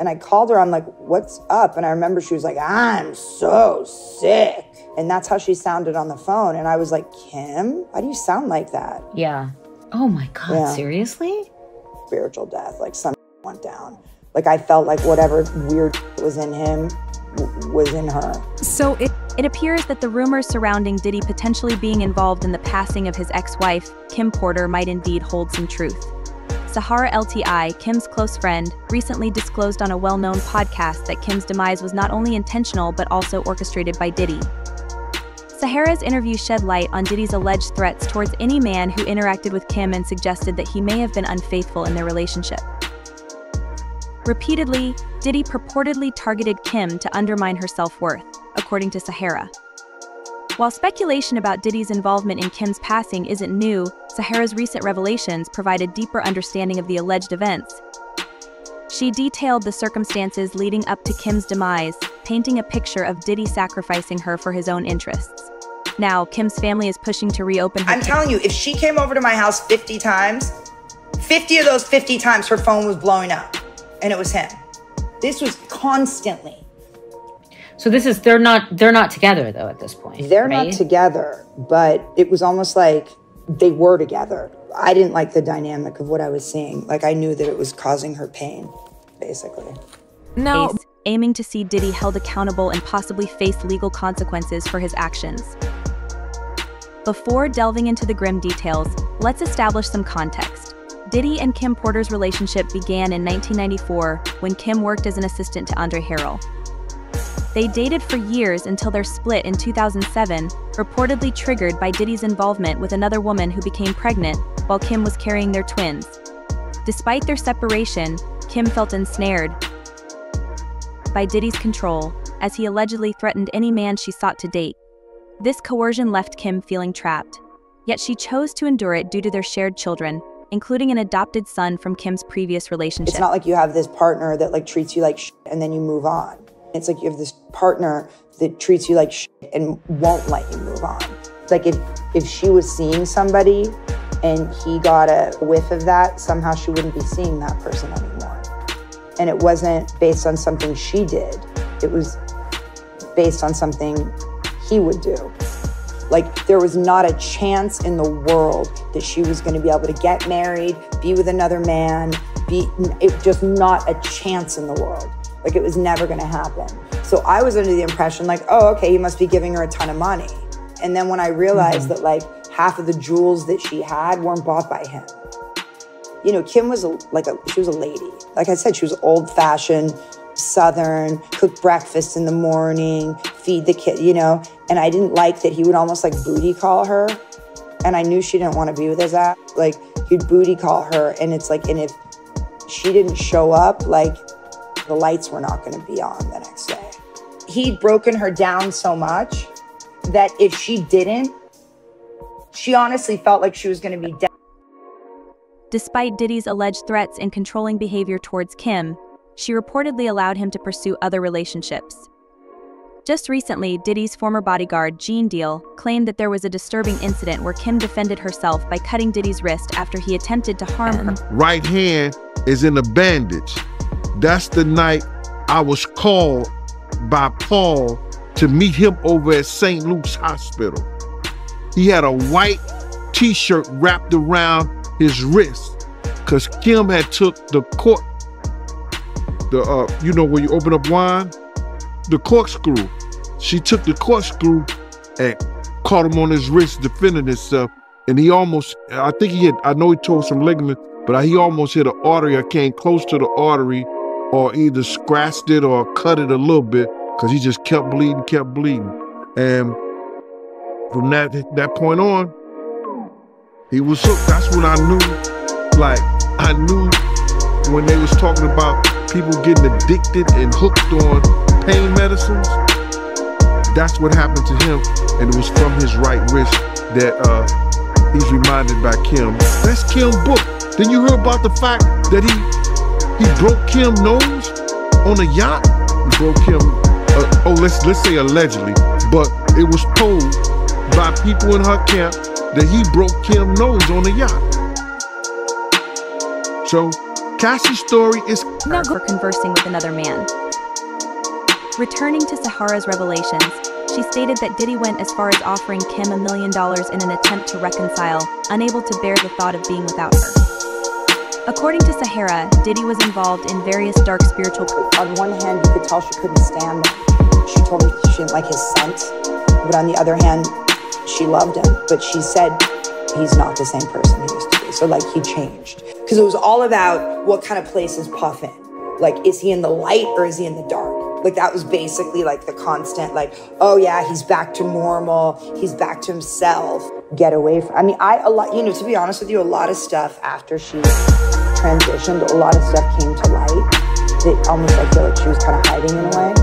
And I called her, I'm like, what's up? And I remember she was like, I'm so sick. And that's how she sounded on the phone. And I was like, Kim, why do you sound like that? Yeah. Oh my God, seriously? Spiritual death, like something went down. Like I felt like whatever weird was in him was in her. So it appears that the rumors surrounding Diddy potentially being involved in the passing of his ex-wife, Kim Porter, might indeed hold some truth. Sahara Lotti, Kim's close friend, recently disclosed on a well-known podcast that Kim's demise was not only intentional but also orchestrated by Diddy. Sahara's interview shed light on Diddy's alleged threats towards any man who interacted with Kim and suggested that he may have been unfaithful in their relationship. Repeatedly, Diddy purportedly targeted Kim to undermine her self-worth, according to Sahara. While speculation about Diddy's involvement in Kim's passing isn't new, Sahara's recent revelations provide a deeper understanding of the alleged events. She detailed the circumstances leading up to Kim's demise, painting a picture of Diddy sacrificing her for his own interests. Now, Kim's family is pushing to reopen her. I'm telling you, if she came over to my house 50 times, 50 of those 50 times her phone was blowing up. And it was him. This was constantly. So this is, they're not together though at this point. They're right? not together, but it was almost like they were together. I didn't like the dynamic of what I was seeing. Like I knew that it was causing her pain, basically. No. Aiming to see Diddy held accountable and possibly face legal consequences for his actions. Before delving into the grim details, let's establish some context. Diddy and Kim Porter's relationship began in 1994 when Kim worked as an assistant to Andre Harrell. They dated for years until their split in 2007, reportedly triggered by Diddy's involvement with another woman who became pregnant while Kim was carrying their twins. Despite their separation, Kim felt ensnared by Diddy's control, as he allegedly threatened any man she sought to date. This coercion left Kim feeling trapped, yet she chose to endure it due to their shared children, including an adopted son from Kim's previous relationship. It's not like you have this partner that like treats you like shit and then you move on. It's like you have this partner that treats you like shit and won't let you move on. Like if she was seeing somebody and he got a whiff of that, somehow she wouldn't be seeing that person anymore. And it wasn't based on something she did. It was based on something he would do. Like, there was not a chance in the world that she was going to be able to get married, be with another man, just not a chance in the world. Like, it was never going to happen. So I was under the impression, like, oh, okay, he must be giving her a ton of money. And then when I realized that, like, half of the jewels that she had weren't bought by him. You know, Kim was she was a lady. Like I said, she was old-fashioned, Southern, cook breakfast in the morning, feed the kid, you know, and I didn't like that he would almost like booty call her. And I knew she didn't want to be with his ass. Like, he'd booty call her, and it's like, and if she didn't show up, like, the lights were not going to be on the next day. He'd broken her down so much that if she didn't, she honestly felt like she was going to be dead. Despite Diddy's alleged threats and controlling behavior towards Kim, she reportedly allowed him to pursue other relationships. Just recently, Diddy's former bodyguard, Gene Deal, claimed that there was a disturbing incident where Kim defended herself by cutting Diddy's wrist after he attempted to harm her. Right hand is in a bandage. That's the night I was called by Paul to meet him over at St. Luke's Hospital. He had a white t-shirt wrapped around his wrist because Kim had took the cork, you know where you open up wine? The corkscrew. She took the corkscrew and caught him on his wrist defending himself. And he almost, I know he tore some ligament, but he almost hit an artery. I came close to the artery or either scratched it or cut it a little bit because he just kept bleeding. And from that point on, he was hooked. That's when I knew, I knew when they was talking about people getting addicted and hooked on pain medicines, that's what happened to him. And it was from his right wrist that he's reminded by Kim. That's Kim's book. Then you heard about the fact that he broke Kim's nose on a yacht. He broke him, let's say allegedly, but it was told by people in her camp that he broke Kim's nose on a yacht. So Cassie's story is Now for conversing with another man. Returning to Sahara's revelations, she stated that Diddy went as far as offering Kim $1 million in an attempt to reconcile, unable to bear the thought of being without her. According to Sahara, Diddy was involved in various dark spiritual... On one hand, you could tell she couldn't stand him. She told me she didn't like his scent. But on the other hand, she loved him. But she said he's not the same person he used to be. So, like, he changed. Because it was all about what kind of place is Puff in. Like, is he in the light or is he in the dark? Like, that was basically, like, the constant, like, oh, yeah, he's back to normal. He's back to himself. Get away from... I mean, to be honest with you, a lot of stuff after she transitioned, a lot of stuff came to light that almost I feel like she was kind of hiding in a way.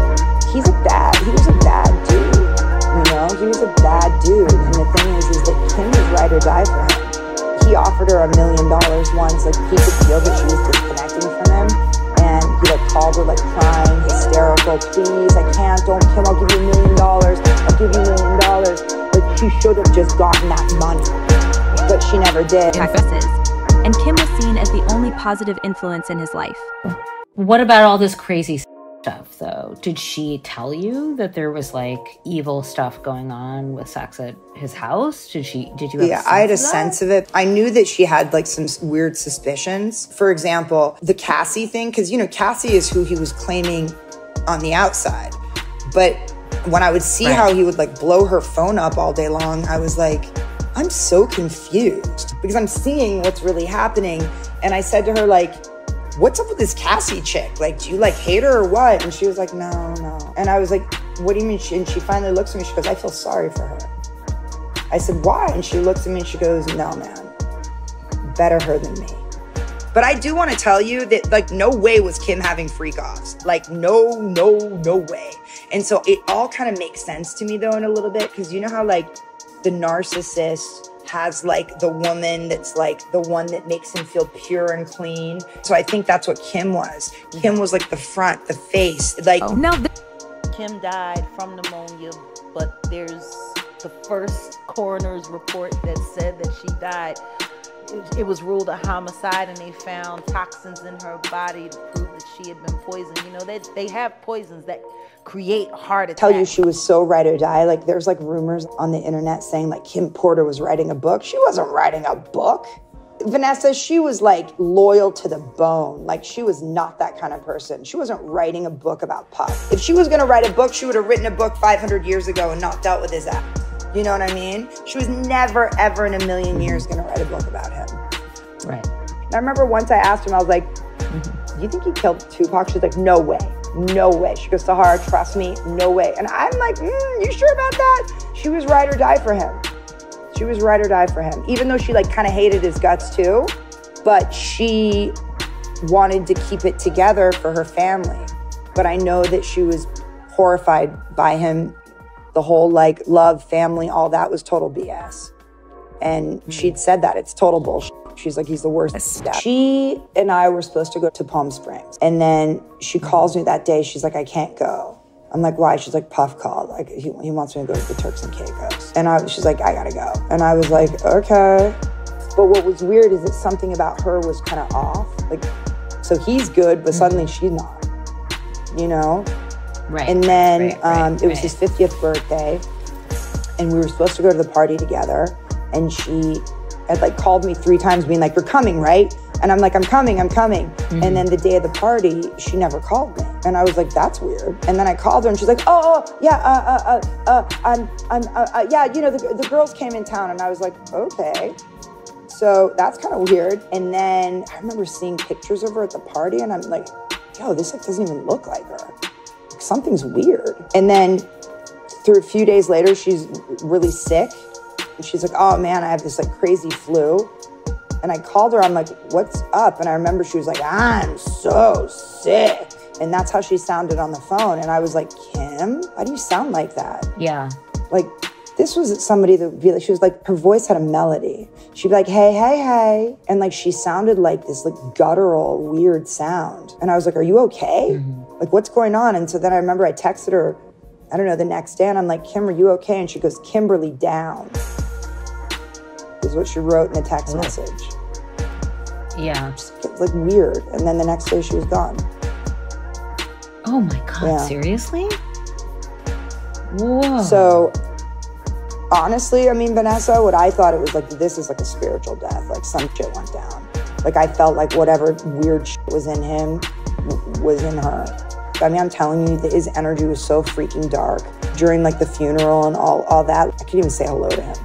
He was a bad dude, you know? He was a bad dude. And the thing is that Kim was ride or die for him. He offered her $1 million once. Like, he could feel that she was disconnecting from him. And he, like, called her, like, crying, hysterical. Please, I can't, don't, Kim, I'll give you $1 million. I'll give you $1 million. Like, she should have just gotten that money. But she never did. And Kim was seen as the only positive influence in his life. What about all this crazy stuff, though? Did she tell you that there was, like, evil stuff going on with sex at his house? Did you have Yeah, I had a sense of it. I knew that she had, like, some weird suspicions. For example, the Cassie thing, because, you know, Cassie is who he was claiming on the outside. But when I would see how he would, like, blow her phone up all day long, I was like, I'm so confused because I'm seeing what's really happening. And I said to her, like, what's up with this Cassie chick? Like, do you, like, hate her or what? And she was like, no. And I was like, what do you mean? And she finally looks at me. She goes, I feel sorry for her. I said, why? And she looks at me and she goes, no, man, better her than me. But I do want to tell you that, like, no way was Kim having freak-offs. Like, no way. And so it all kind of makes sense to me, though, in a little bit. Because you know how, like, the narcissist has, like, the woman that's, like, the one that makes him feel pure and clean. So I think that's what Kim was. Kim was, like, the front, the face. Like, Kim died from pneumonia, but there's the first coroner's report that said that she died. It was ruled a homicide, and they found toxins in her body to prove that she had been poisoned. You know, they have poisons that create heart attacks. Tell you she was so ride or die. Like, there's, like, rumors on the internet saying, like, Kim Porter was writing a book. She wasn't writing a book. Vanessa, she was, like, loyal to the bone. Like, she was not that kind of person. She wasn't writing a book about Puff. If she was going to write a book, she would have written a book 500 years ago and not dealt with his act. You know what I mean? She was never, ever in a million years going to write a book about him. Right. And I remember once I asked him, I was like, do you think he killed Tupac? She's like, no way. No way. She goes, Sahara, trust me, no way. And I'm like, you sure about that? She was ride or die for him. She was ride or die for him. Even though she, like, kind of hated his guts too, but she wanted to keep it together for her family. But I know that she was horrified by him. The whole, like, love, family, all that was total BS. And she'd said that. It's total bullshit. She's like, he's the worst. She and I were supposed to go to Palm Springs. And then she calls me that day. She's like, I can't go. I'm like, why? She's like, Puff called. Like, he wants me to go to the Turks and Caicos. And she's like, I gotta go. And I was like, okay. But what was weird is that something about her was kind of off. Like, so he's good, but suddenly she's not, you know? Right. And then it was his 50th birthday. And we were supposed to go to the party together. And she had, like, called me 3 times being like, you're coming, right? And I'm like, I'm coming. And then the day of the party, she never called me. And I was like, that's weird. And then I called her and she's like, yeah, yeah, you know, the girls came in town. And I was like, okay. So that's kind of weird. And then I remember seeing pictures of her at the party and I'm like, yo, this, like, doesn't even look like her. Like, something's weird. And then a few days later, she's really sick. And she's like, oh man, I have this, like, crazy flu. And I called her, I'm like, what's up? And I remember she was like, I'm so sick. And that's how she sounded on the phone. And I was like, Kim, why do you sound like that? Yeah. Like, this was somebody that would be like, she was like, her voice had a melody. She'd be like, hey, hey, hey. And, like, she sounded like this, like, guttural, weird sound. And I was like, are you okay? Like, what's going on? And so then I remember I texted her, I don't know, the next day. And I'm like, Kim, are you okay? And she goes, Kimberly down. Is what she wrote in a text message. Yeah. It's like weird. And then the next day she was gone. Oh my God, Yeah. seriously? Whoa. So honestly, I mean, Vanessa, what I thought it was like, this is like a spiritual death. Like some shit went down. Like I felt like whatever weird shit was in him was in her. I mean, I'm telling you, his energy was so freaking dark during like the funeral and all that. I couldn't even say hello to him.